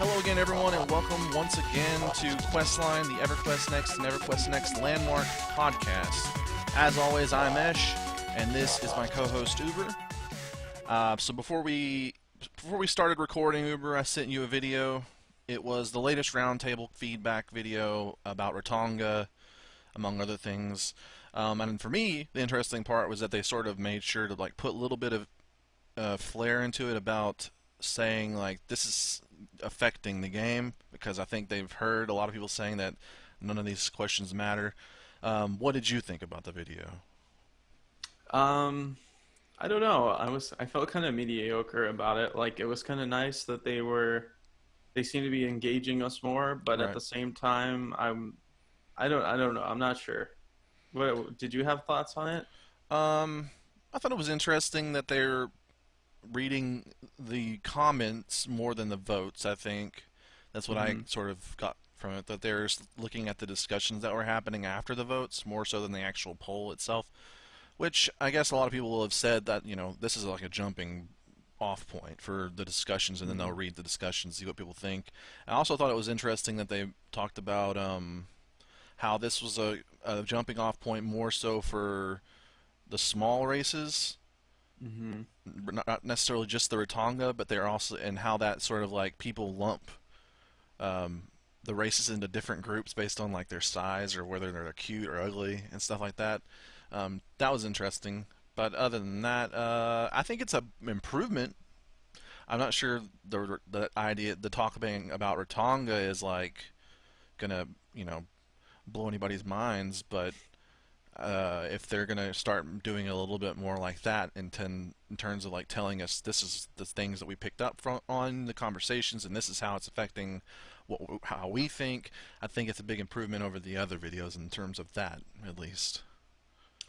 Hello again, everyone, and welcome once again to Questline, the EverQuest and EverQuest Landmark podcast. As always, I'm Esh, and this is my co-host Uber. So before we started recording, Uber, I sent you a video. It was the latest roundtable feedback video about Ratonga, among other things. And for me, the interesting part was that they sort of made sure to put a little bit of flair into it about saying this is affecting the game, because I think they've heard a lot of people saying that none of these questions matter. What did you think about the video? Um, I don't know. I felt kind of mediocre about it. Like it was kind of nice that they seem to be engaging us more, but at Right. the same time, I don't know. I'm not sure. What did you have thoughts on it? Um, I thought it was interesting that they're reading the comments more than the votes. I think that's what I Hmm. sort of got from it. That they're looking at the discussions that were happening after the votes more so than the actual poll itself. Which I guess a lot of people will have said that this is like a jumping off point for the discussions, and then they'll Hmm. read the discussions, see what people think. I also thought it was interesting that they talked about how this was a jumping off point more so for the small races, Hmm. not necessarily just the Ratonga, but they're also, and how that sort of people lump um, the races into different groups based on their size or whether they're cute or ugly and stuff like that. That was interesting. But other than that, I think it's a improvement. I'm not sure the talk about Ratonga is gonna blow anybody's minds, but if they're gonna start doing a little bit more like that in terms of telling us this is the things that we picked up from on the conversations and this is how it's affecting how we think, I think it's a big improvement over the other videos in terms of that, at least.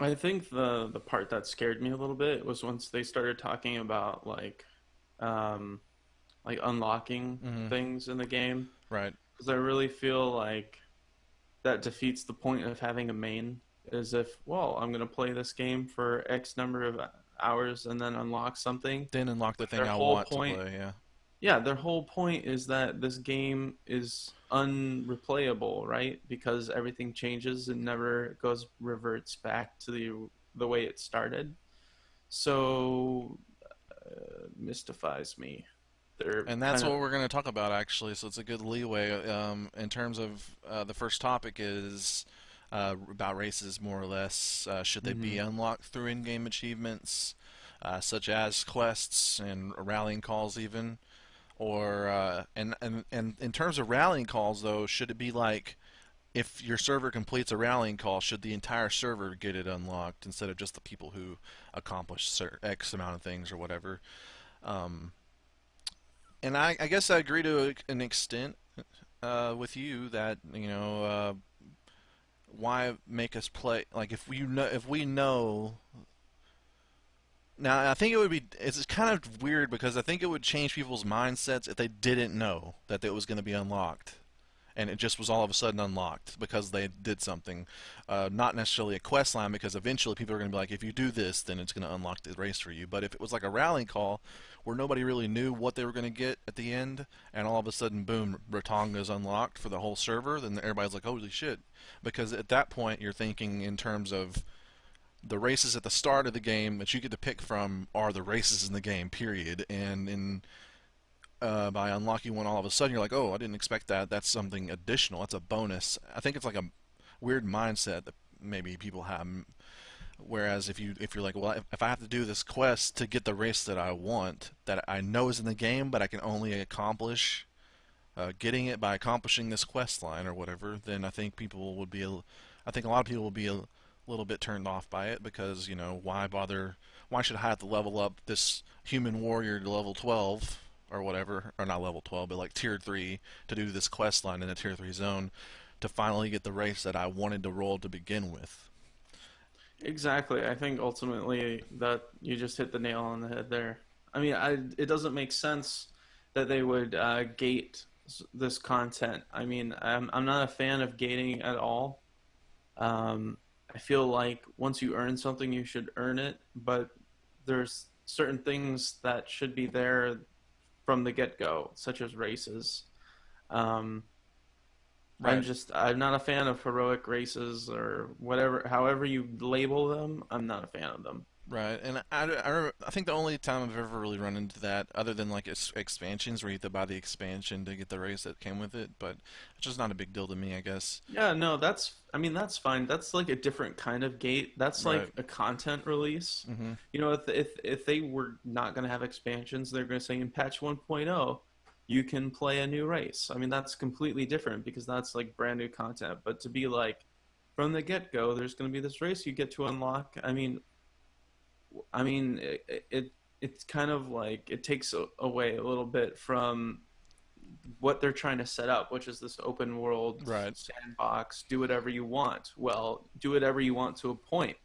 I think the part that scared me a little bit was once they started talking about um unlocking Hmm. things in the game, Right. because I really feel like that defeats the point of having a main. Is if, well, I'm going to play this game for X number of hours and then unlock something. Then unlock the But thing their I whole want to point, play. Yeah. yeah, their whole point is that this game is unreplayable, right? Because everything changes and never reverts back to the way it started. So mystifies me. They're And that's kind what of. we're going to talk about, actually. So it's a good leeway. In terms of the first topic is about races, more or less. Should they be Mhm. unlocked through in-game achievements, such as quests and rallying calls, even? Or and in terms of rallying calls, though, should it be if your server completes a rallying call, should the entire server get it unlocked instead of just the people who accomplish X amount of things or whatever? Um, and I guess I agree to an extent with you that why make us play if we know. Now I think it's kind of weird because I think it would change people's mindsets if they didn't know that it was going to be unlocked and it just was all of a sudden unlocked because they did something. Not necessarily a quest line, because eventually people are going to be like, if you do this, then it's going to unlock the race for you. But if it was like a rallying call where nobody really knew what they were going to get at the end, and all of a sudden, boom, Ratonga is unlocked for the whole server, then everybody's like, holy shit. Because at that point, you're thinking in terms of the races at the start of the game that you get to pick from are the races in the game, period. And by unlocking one all of a sudden, you're like, oh, I didn't expect that. That's something additional. That's a bonus. I think it's like a weird mindset that maybe people have. Whereas if you're like, well, if I have to do this quest to get the race that I want, that I know is in the game, but I can only accomplish getting it by accomplishing this quest line or whatever, then I think people would be, I think a lot of people would be a little bit turned off by it because why bother? Why should I have to level up this human warrior to level 12 or whatever, or not level 12, but like tier 3 to do this quest line in a tier 3 zone to finally get the race that I wanted to roll to begin with. Exactly. I think ultimately that you just hit the nail on the head there. I mean, it doesn't make sense that they would gate this content. I mean, I'm not a fan of gating at all. Um, I feel like once you earn something, you should earn it, but there's certain things that should be there from the get-go, such as races. Um, Right. I'm not a fan of heroic races or whatever, however you label them. I'm not a fan of them. Right, and I think the only time I've ever really run into that, other than like expansions where you have to buy the expansion to get the race that came with it, but it's just not a big deal to me, I guess. Yeah, no, I mean, that's fine. That's like a different kind of gate. That's Right. like a content release. Hmm. You know, if they were not going to have expansions, they're going to say in patch 1.0, you can play a new race. I mean, that's completely different because that's like brand new content. But to be like from the get-go, there's going to be this race you get to unlock. I mean, it's kind of like it takes away a little bit from what they're trying to set up, which is this open world Right. sandbox, do whatever you want. Well, do whatever you want to a point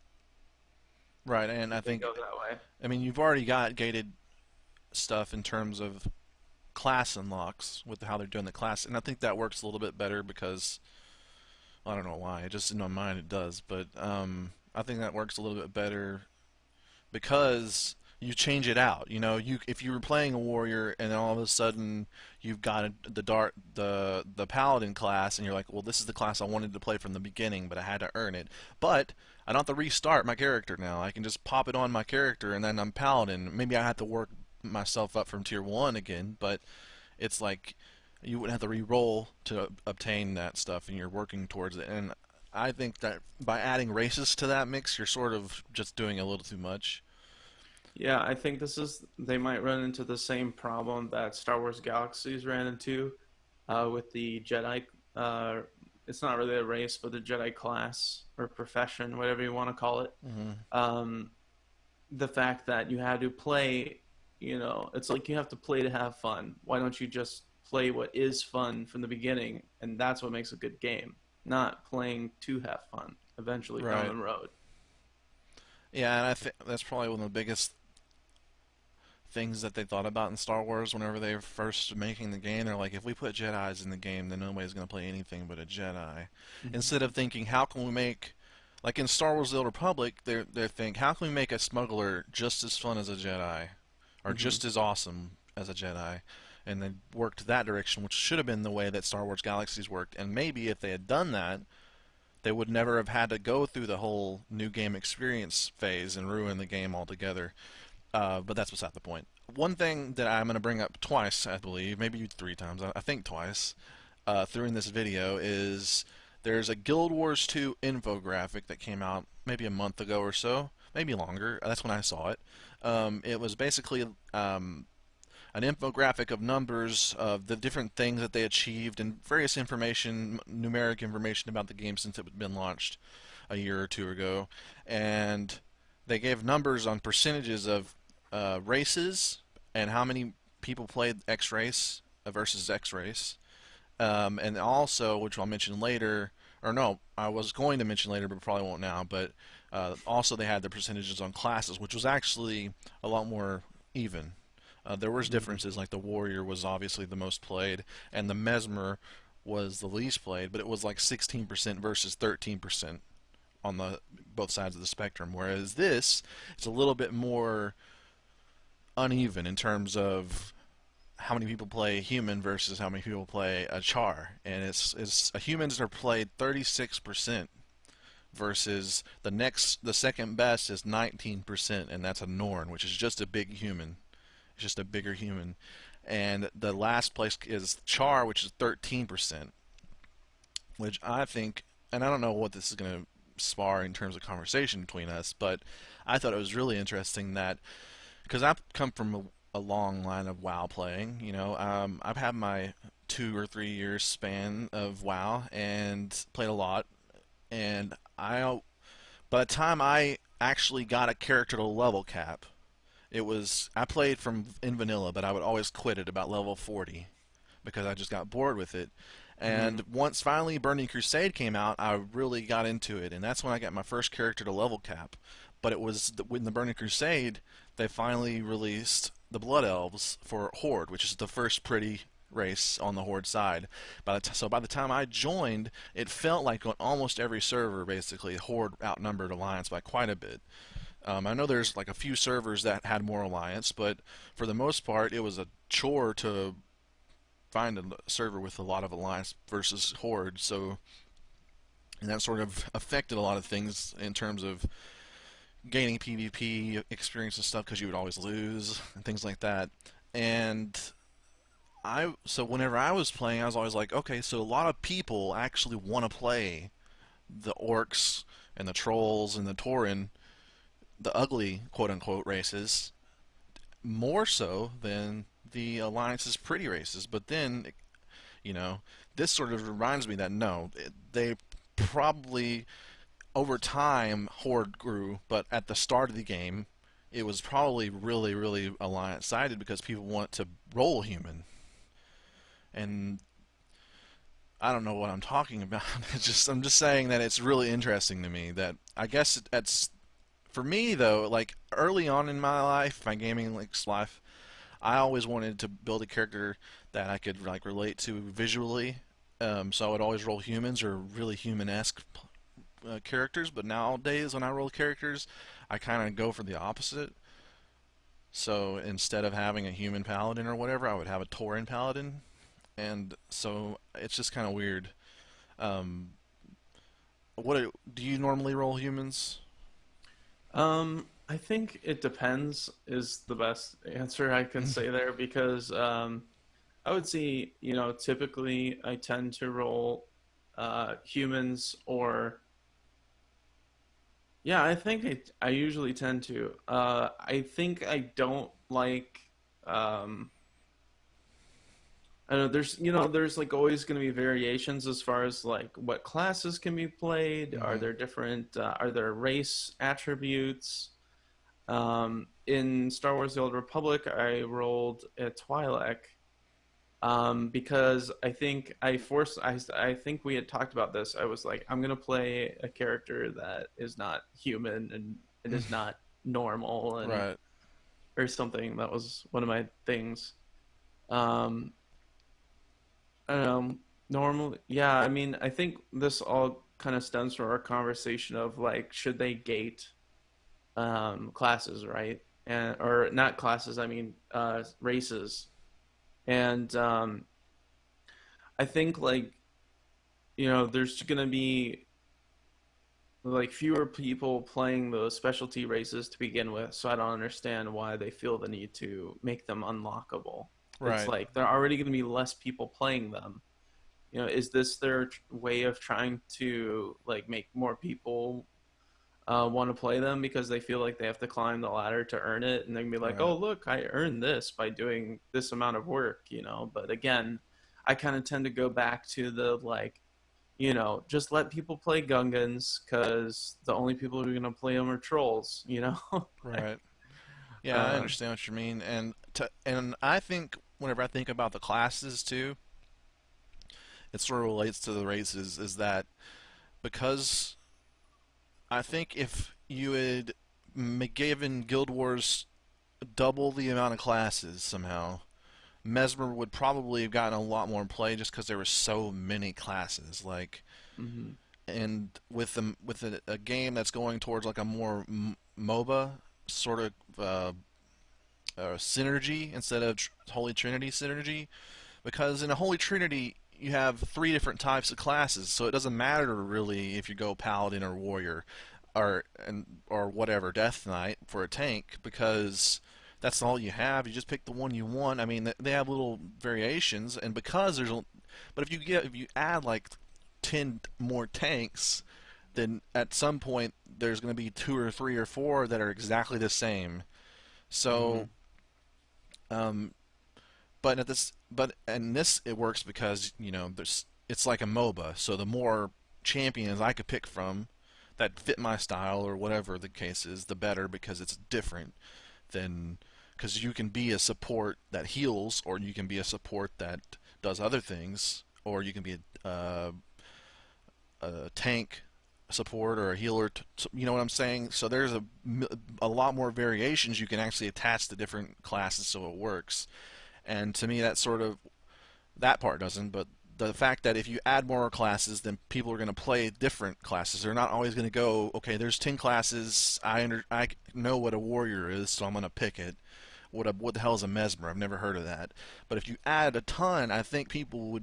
Right, and I if they think, go that way. I mean, you've already got gated stuff in terms of class unlocks with how they're doing the class, and I think that works a little bit better because I don't know why, it just in my mind it does, but I think that works a little bit better because you change it out. You know, you if you were playing a warrior and then all of a sudden you've got the paladin class and you're like, well, this is the class I wanted to play from the beginning, but I had to earn it. But I don't have to restart my character now. I can just pop it on my character and then I'm paladin. Maybe I have to work myself up from tier 1 again, but it's like you wouldn't have to re-roll to obtain that stuff and you're working towards it. And I think that by adding races to that mix, you're sort of just doing a little too much. Yeah, I think they might run into the same problem that Star Wars Galaxies ran into with the Jedi. Uh, it's not really a race, but the Jedi class or profession, whatever you want to call it. Hmm. Um, the fact that you had to play, it's like you have to play to have fun. Why don't you just play what is fun from the beginning? And that's what makes a good game, not playing to have fun eventually down Right. the road. Yeah, and I think that's probably one of the biggest things that they thought about in Star Wars whenever they were first making the game. They're like, if we put Jedi's in the game, then nobody's going to play anything but a Jedi. Mhm. Instead of thinking, how can we make, like in Star Wars: The Old Republic, they think, how can we make a smuggler just as fun as a Jedi, or Mhm. just as awesome as a Jedi? And they worked that direction, which should have been the way that Star Wars Galaxies worked. And maybe if they had done that, they would never have had to go through the whole new game experience phase and ruin the game altogether. But that's beside the point. One thing that I'm going to bring up twice, I believe, maybe three times, I think twice, through this video is there's a Guild Wars 2 infographic that came out maybe a month ago or so, maybe longer. That's when I saw it. It was basically an infographic of numbers of the different things that they achieved and various information, numeric information about the game since it had been launched a year or two ago. And they gave numbers on percentages of races and how many people played X race versus X race. And also, which I'll mention later, or no, I was going to mention later, but probably won't now. But also, they had the percentages on classes, which was actually a lot more even. There was Mhm. differences, like the warrior was obviously the most played, and the mesmer was the least played, but it was like 16% versus 13% on the both sides of the spectrum. Whereas this, it's a little bit more uneven in terms of how many people play human versus how many people play a char, and it's humans are played 36% versus the second best is 19%, and that's a Norn, which is just a big human. It's just a bigger human. And the last place is Char, which is 13%, which I think, and I don't know what this is going to spar in terms of conversation between us, but I thought it was really interesting that, because I've come from a long line of WoW playing, I've had my 2 or 3 years span of WoW and played a lot, and by the time I actually got a character to level cap, I played from in vanilla, but I would always quit at about level 40 because I just got bored with it. And Mhm. once finally Burning Crusade came out, I really got into it, and that's when I got my first character to level cap. But it was when the Burning Crusade, they finally released the Blood Elves for Horde, which is the first pretty race on the Horde side. So by the time I joined, it felt like on almost every server, basically, Horde outnumbered Alliance by quite a bit. I know there's like a few servers that had more alliance, but for the most part, it was a chore to find a server with a lot of alliance versus horde. So and that sort of affected a lot of things in terms of gaining PvP experience and stuff because you would always lose and things like that. And so whenever I was playing, I was always like, okay, so a lot of people actually want to play the orcs and the trolls and the tauren, the ugly quote unquote races, more so than the alliance's pretty races. But then, you know, this sort of reminds me that no, they probably over time horde grew, but at the start of the game, it was probably really, really alliance sided because people want to roll human. And I don't know what I'm talking about. I'm just saying that it's really interesting to me that I guess that's for me though. Like early on in my life, my gaming life, I always wanted to build a character that I could like relate to visually. So I would always roll humans or really human-esque characters. But nowadays, when I roll characters, I kind of go for the opposite. So instead of having a human paladin or whatever, I would have a tauren paladin, and so it's just kind of weird. Um, do you normally roll humans? I think it depends is the best answer I can say there because I would say, typically I tend to roll humans or yeah, I think I usually tend to. I think I don't like I know there's like always going to be variations as far as like what classes can be played. Are Hmm. there different are there race attributes? In Star Wars: The Old Republic, I rolled a Twi'lek because I think we had talked about this. I was like, I'm gonna play a character that is not human and it is not normal and Right. or something. That was one of my things. Um, I don't know. Normally, yeah. I mean, I think this all kind of stems from our conversation of like, should they gate classes, right? And or not classes. I mean, races. And I think like there's gonna be like fewer people playing those specialty races to begin with, so I don't understand why they feel the need to make them unlockable. It's Right. like there are already going to be less people playing them. Is this their way of trying to like make more people want to play them because they feel like they have to climb the ladder to earn it, and they can be like, Right. "Oh, look, I earned this by doing this amount of work," But again, I kind of tend to go back to the like, just let people play Gungans because the only people who are gonna play them are trolls. Right. Yeah, I uh, understand what you mean, and I think whenever I think about the classes too, it sort of relates to the races. Is that because I think if you had given Guild Wars double the amount of classes somehow, Mesmer would probably have gotten a lot more play just because there were so many classes. Like, mhm, and with a game that's going towards like a more MOBA sort of synergy instead of Holy Trinity synergy, because in a Holy Trinity you have three different types of classes, so it doesn't matter really if you go Paladin or Warrior, or whatever Death Knight for a tank, because that's all you have. You just pick the one you want. I mean, they have little variations, and because but if you add like 10 more tanks, then at some point there's going to be two or three or four that are exactly the same. So, mhm, um, but in this it works because there's it's like a MOBA. So the more champions I could pick from that fit my style or whatever the case is, the better because it's different than because you can be a support that heals, or you can be a support that does other things, or you can be a tank support or a healer. You know what I'm saying? So there's a lot more variations you can actually attach to different classes so it works. And to me, that part doesn't. But the fact that if you add more classes, then people are going to play different classes. They're not always going to go, okay, there's 10 classes. I know what a warrior is, so I'm going to pick it. what the hell is a mesmer? I've never heard of that. But if you add a ton, I think people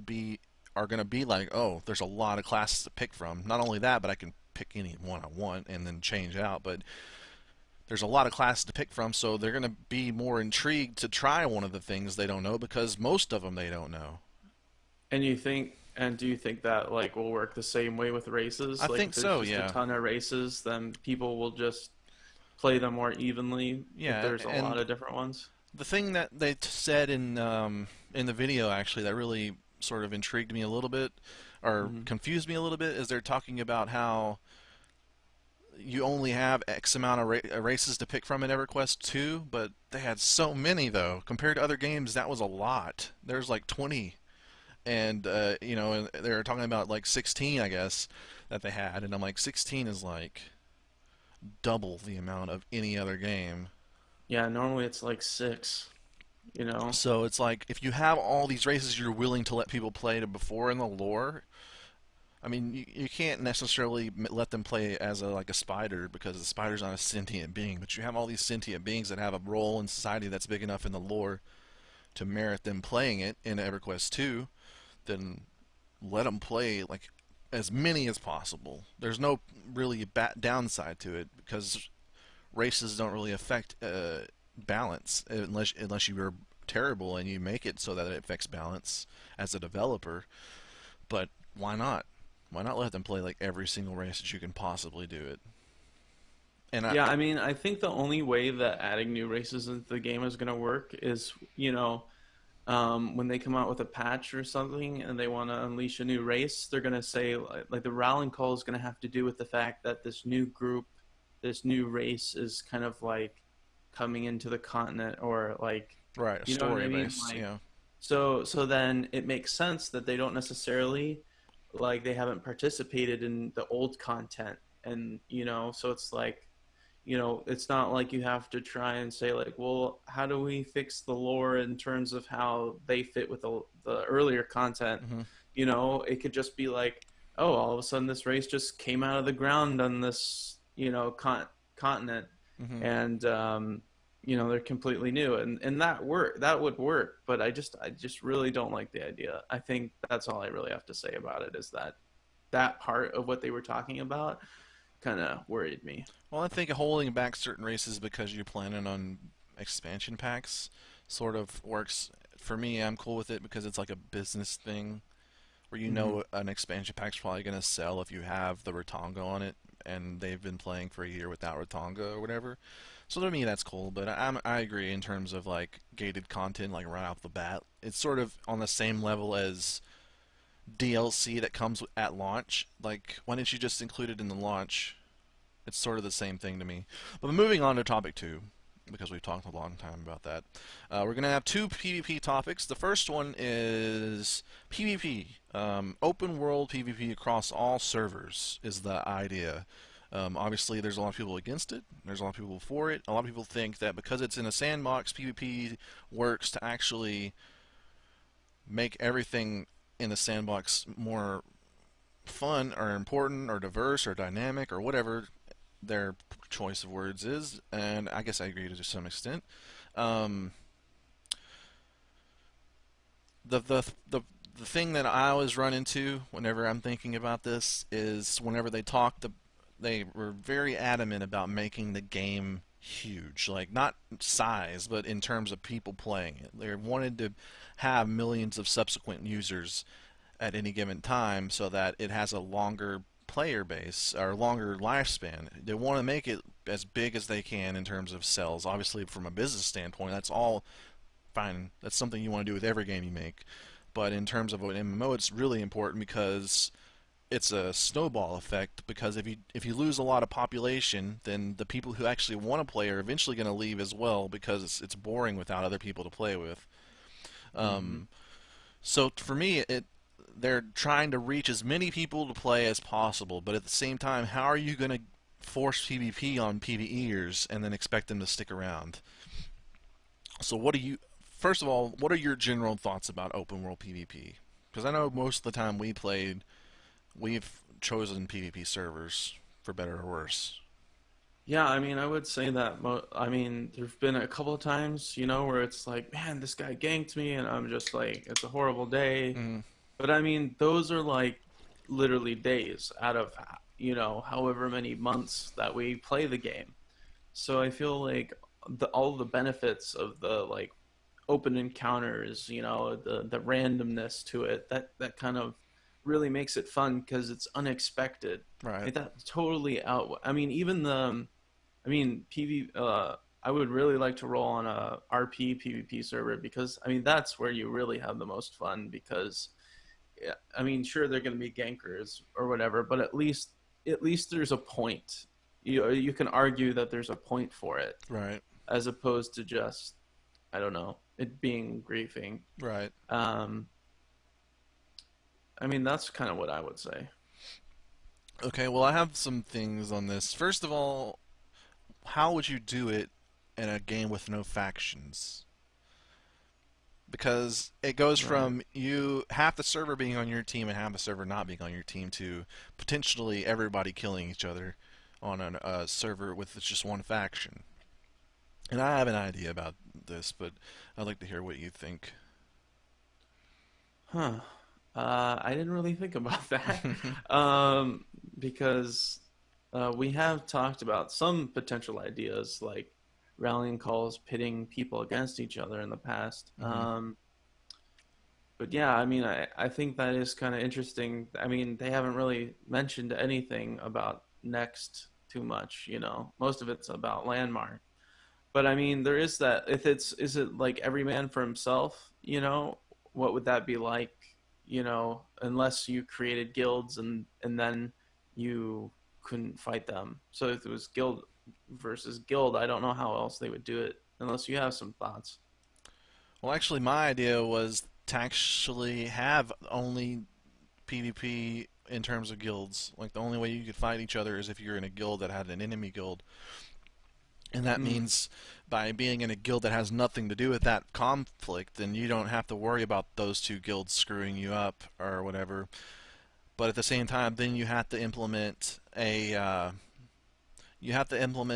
are going to be like, oh, there's a lot of classes to pick from. Not only that, but I can pick any one I want and then change out. But there's a lot of classes to pick from, so they're going to be more intrigued to try one of the things they don't know because most of them they don't know. And do you think that like will work the same way with I races? Like think if there's so, just a yeah. ton of races, then people will just play them more evenly if Yeah, there's a lot and of different ones. the thing that they said in the video actually that really sort of intrigued me a little bit or Hmm. confused me a little bit is they're talking about how you only have X amount of races to pick from in EverQuest 2, but they had so many though. Compared to other games, that was a lot. There's like 20, and and they were talking about like 16, I guess, that they had, and I'm like, 16 is like double the amount of any other game. Yeah, normally it's like six, you know? So it's like if you have all these races you're willing to let people play to before in the lore, I mean, you can't necessarily let them play as like a spider because the spider's not a sentient being, but you have all these sentient beings that have a role in society that's big enough in the lore to merit them playing it in EverQuest 2, then let them play like as many as possible. There's no really downside to it because races don't really affect balance unless you are terrible and you make it so that it affects balance as a developer. But why not? Why not let them play like every single race that you can possibly do it? And Yeah, I mean, I think the only way that adding new races into the game is going to work is, when they come out with a patch or something and they want to unleash a new race, they're going to say, like, the rallying call is going to have to do with the fact that this new group, this new race is kind of like coming into the continent or like, right, a you know what I story mean? base, Like, so then it makes sense that they don't necessarily, like, they haven't participated in the old content. And, so it's like, it's not like you have to try and say like, well, how do we fix the lore in terms of how they fit with the earlier content? hmm It could just be like, oh, all of a sudden this race just came out of the ground on this, continent, hmm and they're completely new, and that would work. But I just really don't like the idea. I think that's all I really have to say about it is that part of what they were talking about kind of worried me. Well, I think holding back certain races because you're planning on expansion packs sort of works. For me, I'm cool with it because it's like a business thing where Hmm. an expansion pack's probably going to sell if you have the Ratonga on it and they've been playing for a year without Ratonga or whatever. So to me that's cool, but I agree in terms of like gated content like right off the bat. It's sort of on the same level as DLC that comes at launch. Like why didn't you just include it in the launch? It's sort of the same thing to me. But moving on to topic 2 because we've talked a long time about that. We're going to have two PvP topics. The first one is PvP. Open world PvP across all servers is the idea. Obviously, there's a lot of people against it. There's a lot of people for it. A lot of people think that because it's in a sandbox, PvP works to actually make everything in the sandbox more fun or important or diverse or dynamic or whatever their choice of words is, and I guess I agree to some extent. Um, the thing that I always run into whenever I'm thinking about this is whenever they were very adamant about making the game huge, like not size, but in terms of people playing it. They wanted to have millions of subsequent users at any given time so that it has a longer player base or longer lifespan. They want to make it as big as they can in terms of sales. Obviously, from a business standpoint, that's all fine. That's something you want to do with every game you make. But in terms of an MMO, it's really important because it's a snowball effect. Because if you lose a lot of population, then the people who actually want to play are eventually going to leave as well because it's boring without other people to play with. Hmm. Um, so for me, they're trying to reach as many people to play as possible, but at the same time, how are you going to force PvP on PvEers and then expect them to stick around? So first of all, what are your general thoughts about open world PvP? Because I know most of the time we've chosen PvP servers for better or worse. Yeah, I mean, I would say that. I mean, there've been a couple of times, where it's like, man, this guy ganked me, and I'm just like, it's a horrible day. Mm, But I mean, those are like literally days out of, however many months that we play the game. So I feel like all the benefits of the like open encounters, the randomness to it, that kind of really makes it fun because it's unexpected. right, Like that totally out. I mean, even I mean, PV. I would really like to roll on a RP PvP server because I mean that's where you really have the most fun because yeah, I mean, sure they're going to be gankers or whatever, but at least there's a point. You can argue that there's a point for it right, as opposed to just I don't know it being griefing. right. Um, I mean that's kind of what I would say. Okay, well, I have some things on this. First of all, how would you do it in a game with no factions? Because it goes Right. from you half the server being on your team and half the server not being on your team to potentially everybody killing each other on a server with just one faction. And I have an idea about this, but I'd like to hear what you think. Huh. I didn't really think about that um, because we have talked about some potential ideas like rallying calls pitting people against each other in the past. Hmm. But yeah, I mean, I think that is kind of interesting. I mean, they haven't really mentioned anything about Next too much, Most of it's about Landmark. But I mean, there is that. If is it like every man for himself? What would that be like? Unless you created guilds and then you couldn't fight them. So if it was guild versus guild, I don't know how else they would do it unless you have some thoughts. Well, actually, my idea was to actually have only PvP in terms of guilds. Like, the only way you could fight each other is if you're in a guild that had an enemy guild. And that Hmm. means by being in a guild that has nothing to do with that conflict, then you don't have to worry about those two guilds screwing you up or whatever. But at the same time, then you have to implement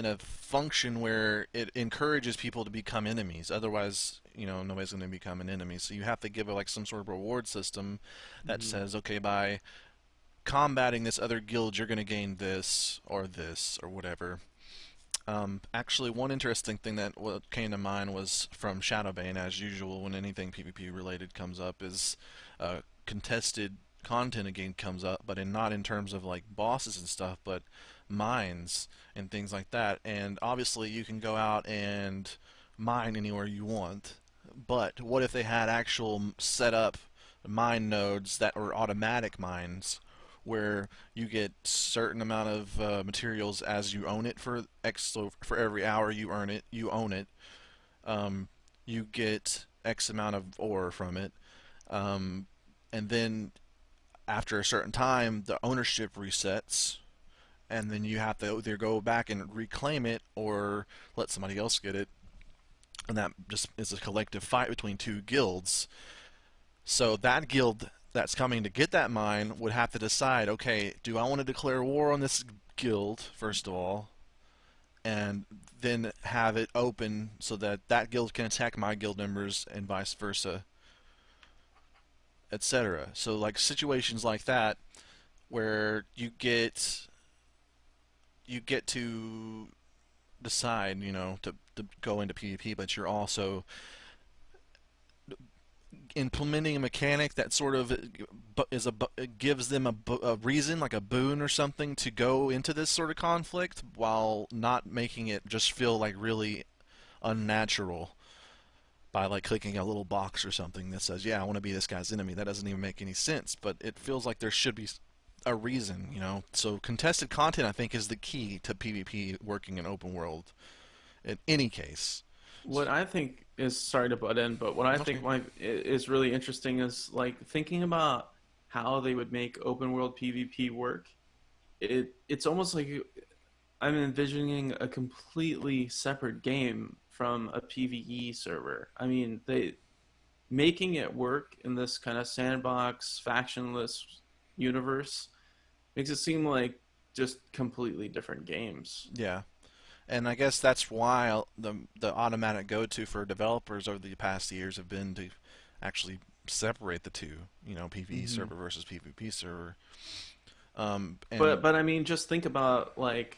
a function where it encourages people to become enemies. Otherwise, nobody's going to become an enemy. So you have to give it like some sort of reward system that Hmm. says, okay, by combating this other guild, you're going to gain this or whatever. Actually, one interesting thing that what came to mind was from Shadowbane, as usual, when anything PvP related comes up, is contested content again comes up, but not in terms of like bosses and stuff, but mines and things like that. And obviously, you can go out and mine anywhere you want. But what if they had actual set up mine nodes that were automatic mines where you get certain amount of materials as you own it for X. So for every hour you earn it, you own it. Um, you get X amount of ore from it, um, and then after a certain time, the ownership resets, and then you have to either go back and reclaim it or let somebody else get it, and that just is a collective fight between two guilds. So that guild that's coming to get that mine would have to decide, okay, do I want to declare war on this guild first of all, and then have it open so that that guild can attack my guild members and vice versa, etc. So like situations like that where you get to decide, to go into PvP, but you're also implementing a mechanic that sort of is gives them a reason, like a boon or something, to go into this sort of conflict while not making it just feel like really unnatural by like clicking a little box or something that says, "Yeah, I want to be this guy's enemy." That doesn't even make any sense, but it feels like there should be a reason. So contested content, I think, is the key to PvP working in open world in any case. What I think is sorry to butt in, but what I think Okay. is really interesting is like thinking about how they would make open world PvP work. It's almost like I'm envisioning a completely separate game from a PvE server. I mean, they making it work in this kind of sandbox factionless universe makes it seem like just completely different games. Yeah. And I guess that's why the automatic go-to for developers over the past years have been to actually separate the two, PvE Hmm. server versus PvP server. But And I mean, just think about like,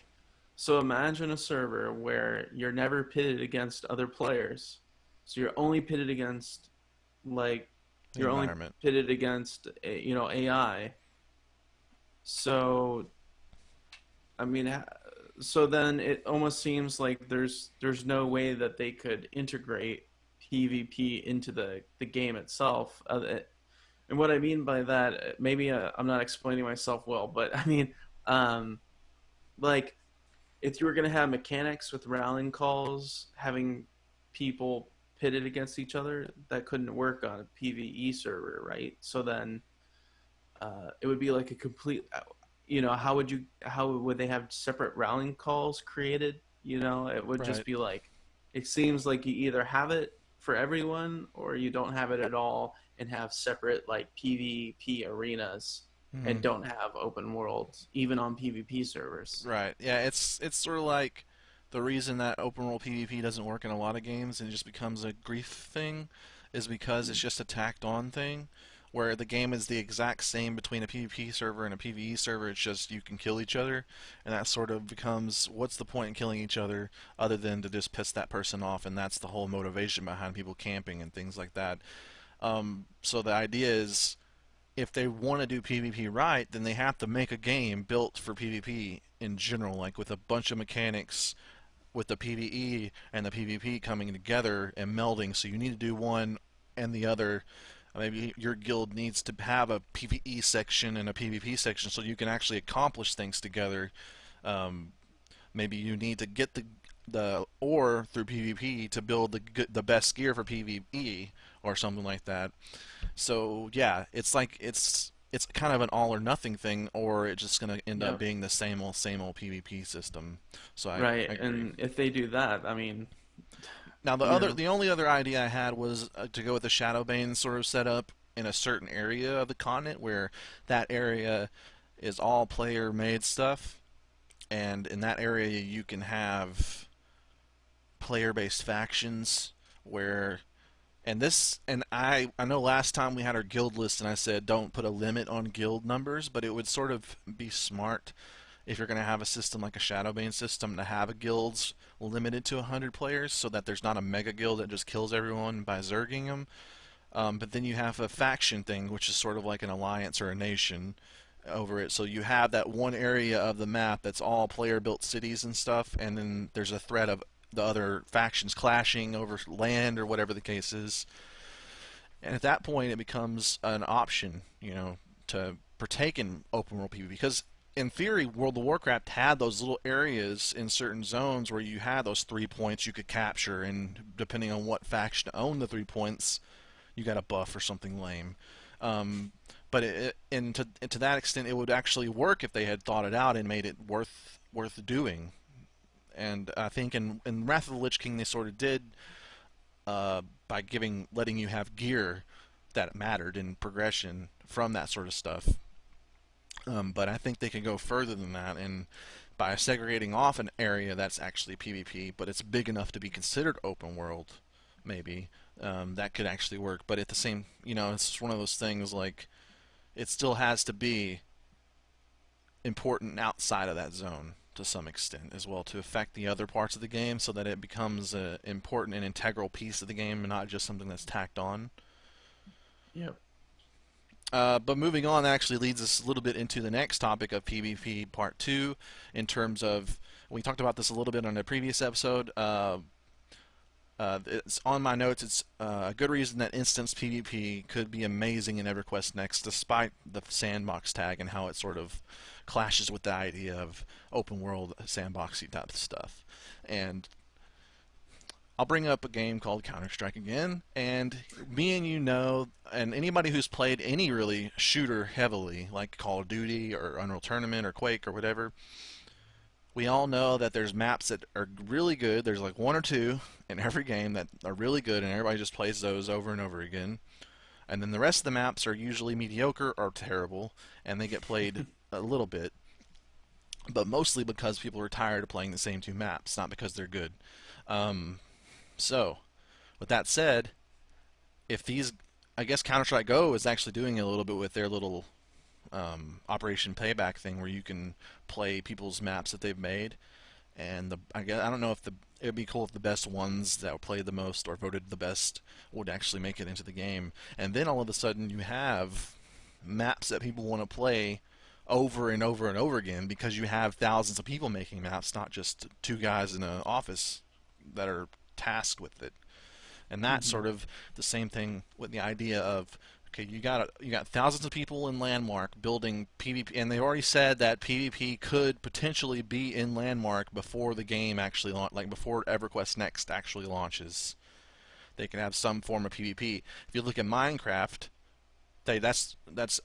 so imagine a server where you're never pitted against other players. So you're only pitted against like the you're only environment. pitted against AI. So I mean, so then it almost seems like there's no way that they could integrate PvP into the game itself. And what I mean by that, maybe I'm not explaining myself well, but I mean, um, like if you were going to have mechanics with rallying calls, having people pitted against each other, that couldn't work on a PvE server, right? So then it would be like a complete, how would they have separate rallying calls created? It would just Right. be like, it seems like you either have it for everyone or you don't have it at all and have separate like PvP arenas and Mhm. don't have open worlds, even on PvP servers. Right. Yeah, it's sort of like the reason that open world PvP doesn't work in a lot of games and it just becomes a grief thing is because it's just a tacked on thing where the game is the exact same between a PvP server and a PvE server. It's just you can kill each other, and that sort of becomes what's the point in killing each other other than to just piss that person off, and that's the whole motivation behind people camping and things like that. So the idea is if they want to do PvP right, then they have to make a game built for PvP in general, like with a bunch of mechanics with the PvE and the PvP coming together and melding. So you need to do one and the other. Maybe your guild needs to have a PvE section and a PvP section so you can actually accomplish things together. Um, Maybe you need to get the ore through PvP to build the best gear for PvE or something like that. So yeah, it's like it's kind of an all or nothing thing, or it's just gonna end up Yep. being the same old PvP system. So I Right. agree. And if they do that, I mean, Now you know, the only other idea I had was to go with the Shadowbane sort of setup in a certain area of the continent where that area is all player made stuff, and in that area you can have player based factions where I know last time we had our guild list and I said don't put a limit on guild numbers, but it would sort of be smart if you're going to have a system like a Shadowbane system to have a guilds limited to 100 players so that there's not a mega guild that just kills everyone by zerging them. But then you have a faction thing, which is sort of like an alliance or a nation over it. So you have that one area of the map that's all player built cities and stuff, and then there's a threat of the other factions clashing over land or whatever the case is. And at that point, it becomes an option, to partake in open world PvP. Because in theory, World of Warcraft had those little areas in certain zones where you had those 3 points you could capture, and depending on what faction owned the 3 points, you got a buff or something lame. Um, but and to that extent, it would actually work if they had thought it out and made it worth doing. And I think in Wrath of the Lich King they sort of did by letting you have gear that mattered in progression from that sort of stuff. But I think they can go further than that, and by segregating off an area that's actually PvP, but it's big enough to be considered open world, maybe that could actually work. But at the same, it's just one of those things like it still has to be important outside of that zone to some extent as well to affect the other parts of the game so that it becomes an important and integral piece of the game and not just something that's tacked on. yep. But moving on, that actually leads us a little bit into the next topic of PvP Part 2 in terms of, we talked about this a little bit on a previous episode. It's on my notes. It's a good reason that instance PvP could be amazing in EverQuest Next, despite the sandbox tag and how it sort of clashes with the idea of open world sandboxy type of stuff. And I'll bring up a game called Counter Strike again, and me and and anybody who's played any really shooter heavily, like Call of Duty or Unreal Tournament or Quake or whatever, we all know that there's maps that are really good. There's like one or two in every game that are really good, and everybody just plays those over and over again. And then the rest of the maps are usually mediocre or terrible, and they get played a little bit. but mostly because people are tired of playing the same two maps, not because they're good. Um, so, with that said, if these, I guess Counter Strike Go is actually doing a little bit with their little Operation Payback thing, where you can play people's maps that they've made, and I don't know if it would be cool if the best ones that played the most or voted the best would actually make it into the game, and then all of a sudden you have maps that people want to play over and over and over again because you have thousands of people making maps, not just two guys in an office that are tasked with it. And that's Hmm. sort of the same thing with the idea of, okay, you got thousands of people in Landmark building PvP, and they already said that PvP could potentially be in Landmark before the game actually like before EverQuest Next actually launches. They can have some form of PvP. If you look at Minecraft, that's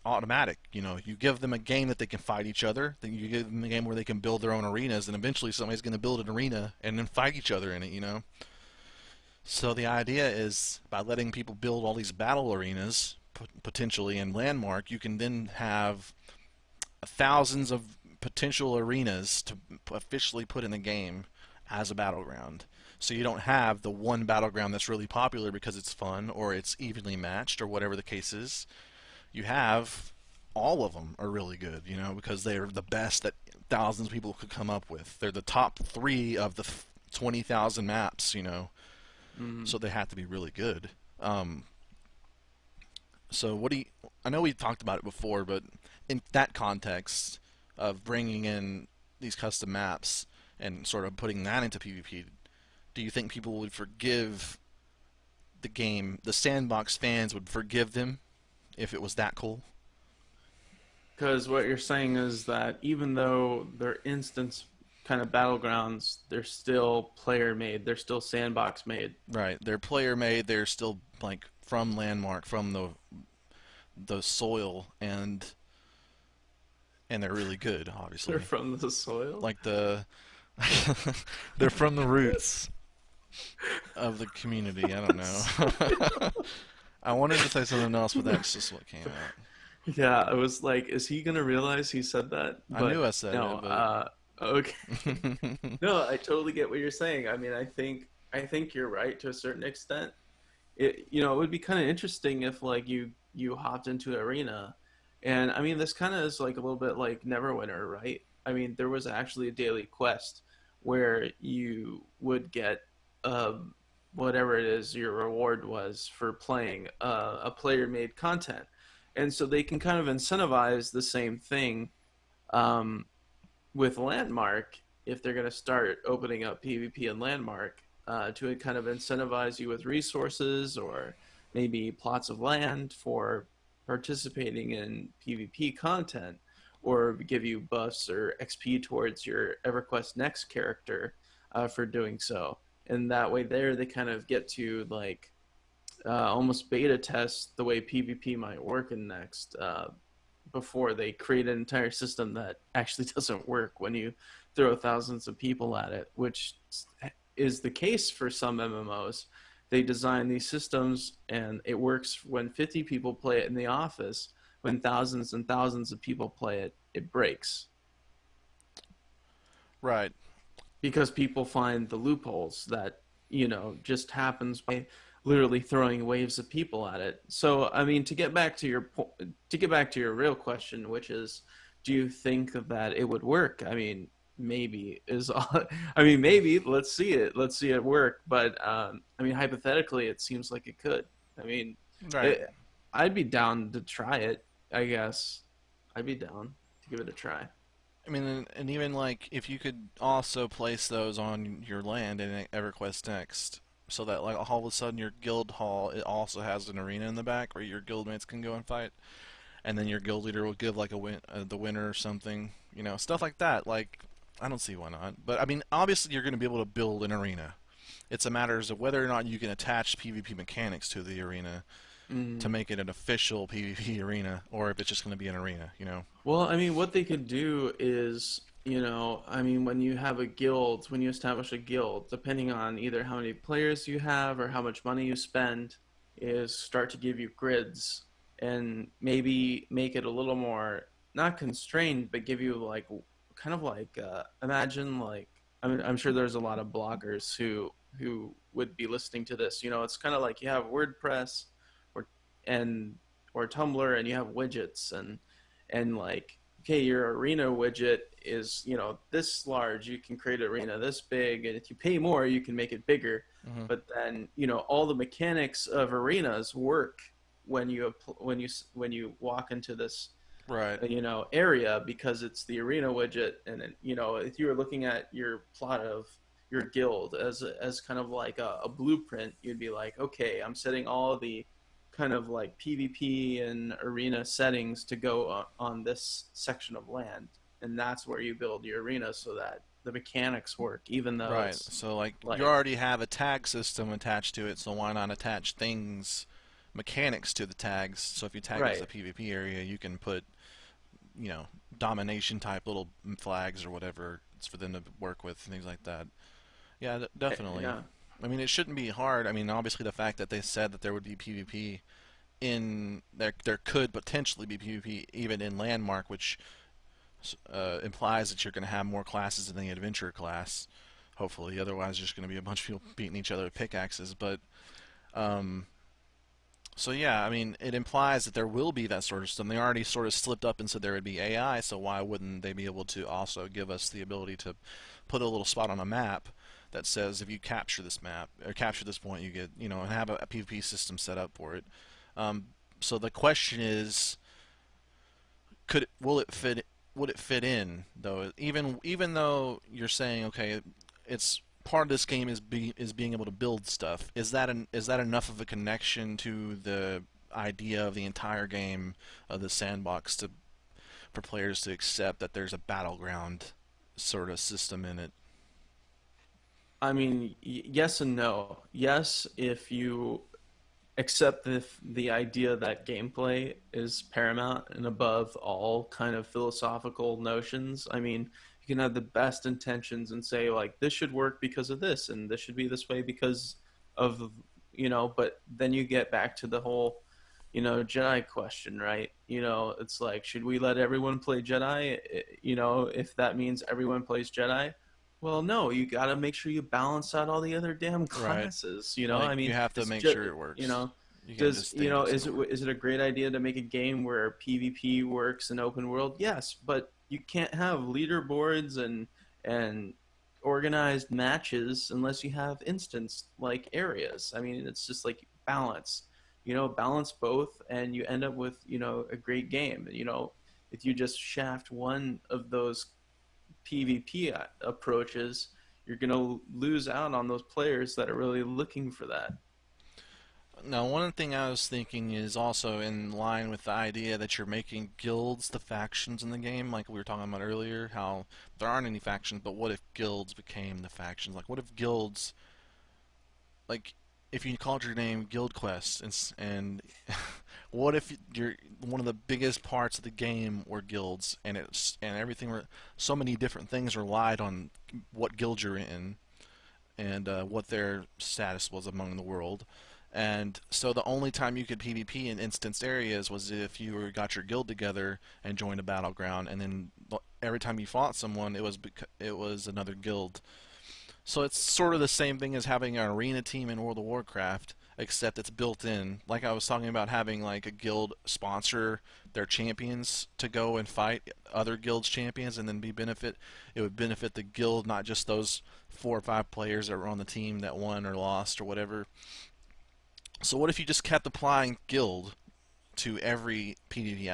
automatic. You give them a game that they can fight each other. Then you give them a game where they can build their own arenas, and eventually somebody's going to build an arena and then fight each other in it. So the idea is by letting people build all these battle arenas, potentially in Landmark, you can then have thousands of potential arenas to officially put in the game as a battleground. So you don't have the one battleground that's really popular because it's fun or it's evenly matched or whatever the case is. You have all of them are really good, because they're the best that thousands of people could come up with. They're the top three of the 20,000 maps. Hmm. So they have to be really good. Um, so what do you? I know we've talked about it before, but in that context of bringing in these custom maps and sort of putting that into PvP, do you think people would forgive the game? The sandbox fans would forgive them if it was that cool? Because what you're saying is that even though they're instance kind of battlegrounds, they're still player made. They're still sandbox made. Right. They're player made. They're still like from Landmark, from the soil, and they're really good, They're obviously. from the soil. Like they're from the roots of the community. I don't The know. soil. I wanted to say something else, but that's just what came out. Yeah, I was like, is he gonna realize he said that? I knew But I said no, it, but okay. No, I totally get what you're saying. I mean, I think you're right to a certain extent. It would be kind of interesting if like you hopped into an arena, and I mean, this kind of is like a little bit like Neverwinter, right? I mean, there was actually a daily quest where you would get whatever it is your reward was for playing a player-made content, and so they can kind of incentivize the same thing um, with Landmark if they're going to start opening up PvP in Landmark to kind of incentivize you with resources or maybe plots of land for participating in PvP content or give you buffs or XP towards your EverQuest Next character for doing so. And that way, there they kind of get to like almost beta test the way PvP might work in Next before they create an entire system that actually doesn't work when you throw thousands of people at it, which is the case for some MMOs. They design these systems and it works when 50 people play it in the office. When thousands and thousands of people play it, it breaks right. because people find the loopholes that just happens by literally throwing waves of people at it. So I mean, to get back to your real question, which is, do you think that it would work? I mean, maybe is all, I mean, maybe let's see it work. But I mean, hypothetically, it seems like it could. I mean, Right. it, I'd be down to try it. I guess I'd be down to give it a try. I mean, and even like if you could also place those on your land in EverQuest Next, so that like all of a sudden your guild hall it also has an arena in the back where your guildmates can go and fight, and then your guild leader will give like the winner or something, stuff like that. Like I don't see why not, but I mean obviously you're going to be able to build an arena. It's a matter of whether or not you can attach PvP mechanics to the arena to Mm. make it an official PvP arena, or if it's just going to be an arena. Well, I mean, what they could do is, I mean, when you have a guild, when you establish a guild, depending on either how many players you have or how much money you spend, is start to give you grids and maybe make it a little more not constrained, but give you like kind of like imagine like I'm sure there's a lot of bloggers who would be listening to this. You know, it's kind of like you have WordPress or and or Tumblr, and you have widgets, and like okay, your arena widget is, you know, this large, you can create an arena this big, and if you pay more, you can make it bigger. Hmm. But then, you know, all the mechanics of arenas work when you walk into this Right. you know, area, because it's the arena widget. And then, you know, if you were looking at your plot of your guild as kind of like a blueprint, you'd be like, okay, I'm setting all the kind of like PvP and arena settings to go on this section of land, and that's where you build your arena so that the mechanics work, even though Right. it's So like you like already have a tag system attached to it, so why not attach things, mechanics to the tags? So if you tag it as right. a PvP area, you can put, you know, domination type little flags or whatever it's for them to work with, things like that. Yeah, definitely. Yeah. I mean, it shouldn't be hard. I mean, obviously the fact that they said that there would be PvP in there could potentially be PvP even in Landmark, which implies that you're going to have more classes in the adventure class. Hopefully, otherwise there's just going to be a bunch of people beating each other with pickaxes. But um, so yeah, I mean, it implies that there will be that sort of stuff. They already sort of slipped up and said there would be AI, so why wouldn't they be able to also give us the ability to put a little spot on a map that says if you capture this map or capture this point, you get, you know, and have a PvP system set up for it. Um, so the question is, will it fit? Would it fit in though? Even though you're saying okay, it's part of this game is being able to build stuff. Is that enough of a connection to the idea of the entire game of the sandbox to for players to accept that there's a battleground sort of system in it? I mean, yes and no. Yes, if you accept the idea that gameplay is paramount and above all kind of philosophical notions. I mean, you can have the best intentions and say like this should work because of this, and this should be this way because of, you know, but then you get back to the whole, you know, Jedi question, right? You know, it's like, should we let everyone play Jedi? You know, if that means everyone plays Jedi, well, no, you got to make sure you balance out all the other damn Right. classes. You know, Like I you mean, have to it's make just, sure it you works. know, You can't does, just you think know, it's gonna work. is it a great idea to make a game where PvP works in open world? Yes, but you can't have leaderboards and organized matches unless you have instance like areas. I mean, it's just like balance. You know, balance both, and you end up with, you know, a great game. You know, if you just shaft one of those PvP approaches, you're going to lose out on those players that are really looking for that. Now, one thing I was thinking is also in line with the idea that you're making guilds the factions in the game, like we were talking about earlier, how there aren't any factions, but what if guilds became the factions? Like, what if guilds, like, if you called your name Guild Quest, and what if you're one of the biggest parts of the game were guilds, and everything were so many different things relied on what guild you're in, and what their status was among the world. And so the only time you could PvP in instanced areas was if you got your guild together and joined a battleground, and then every time you fought someone, it was another guild. So it's sort of the same thing as having an arena team in World of Warcraft, except it's built in. Like I was talking about having like a guild sponsor their champions to go and fight other guilds' champions, and then be benefit. It would benefit the guild, not just those 4 or 5 players that were on the team that won or lost or whatever. So what if you just kept applying guild to every PvP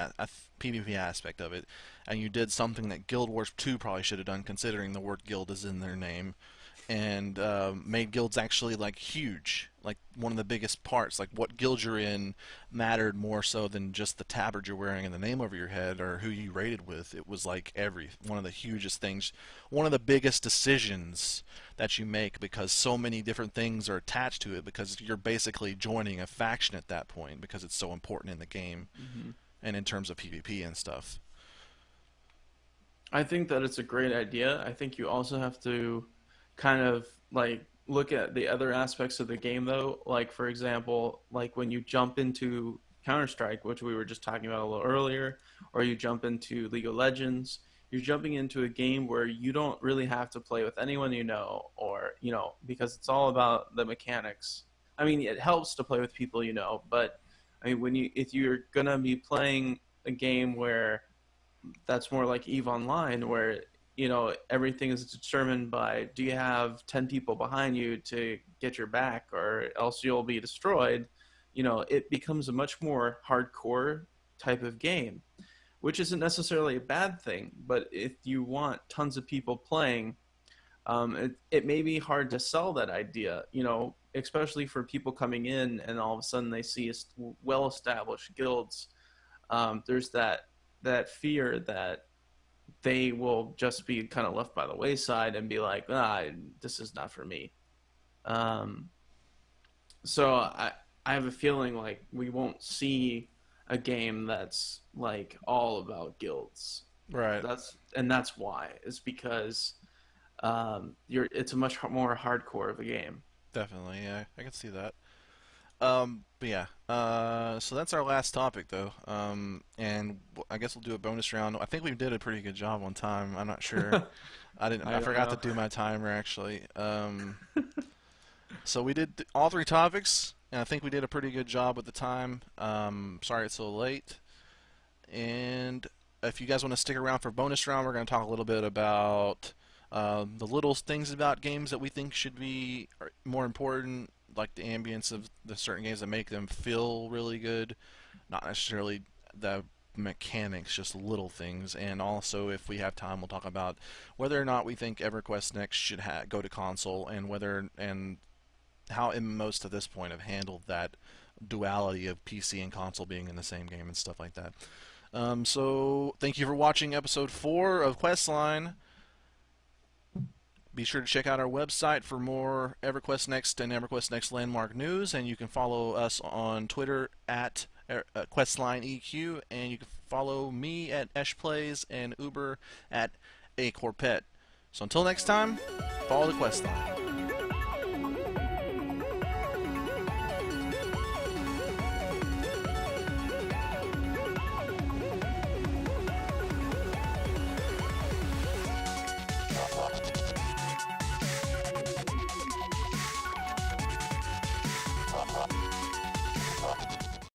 aspect of it, and you did something that Guild Wars 2 probably should have done, considering the word guild is in their name, and made guilds actually like huge, like one of the biggest parts. Like what guild you're in mattered more so than just the tabard you're wearing and the name over your head or who you raided with. It was like every one of the hugest things, one of the biggest decisions that you make because so many different things are attached to it because you're basically joining a faction at that point because it's so important in the game Mm-hmm. and in terms of PvP and stuff. I think that it's a great idea. I think you also have to kind of like look at the other aspects of the game though. Like for example, like when you jump into Counter-Strike, which we were just talking about a little earlier, or you jump into League of Legends, you're jumping into a game where you don't really have to play with anyone you know, or because it's all about the mechanics. I mean, it helps to play with people you know, but I mean, if you're gonna be playing a game where that's more like Eve Online, where everything is determined by, do you have 10 people behind you to get your back, or else you'll be destroyed. It becomes a much more hardcore type of game, which isn't necessarily a bad thing. But if you want tons of people playing, it may be hard to sell that idea, especially for people coming in and all of a sudden they see well established guilds. There's that fear that they will just be kind of left by the wayside and be like, this is not for me. Um, so I have a feeling like we won't see a game that's like all about guilds. Right. That's why, is because it's a much more hardcore of a game. Definitely. Yeah, I can see that. But yeah. So that's our last topic, though. And I guess we'll do a bonus round. I think we did a pretty good job on time. I'm not sure. I didn't. I I don't forgot to know. do my timer actually. So we did all three topics, and I think we did a pretty good job with the time. Sorry it's so late. And if you guys want to stick around for bonus round, we're going to talk a little bit about the little things about games that we think should be more important, like the ambience of the certain games that make them feel really good, not necessarily the mechanics, just little things. And also, if we have time, we'll talk about whether or not we think EverQuest Next should go to console, and whether and how MMOs to this point have handled that duality of PC and console being in the same game and stuff like that. So thank you for watching episode 4 of Questline. Be sure to check out our website for more EverQuest Next and EverQuest Next landmark news, and you can follow us on Twitter at QuestlineEQ, and you can follow me at EshPlays and Uber at A Corpet. So until next time, follow the Questline.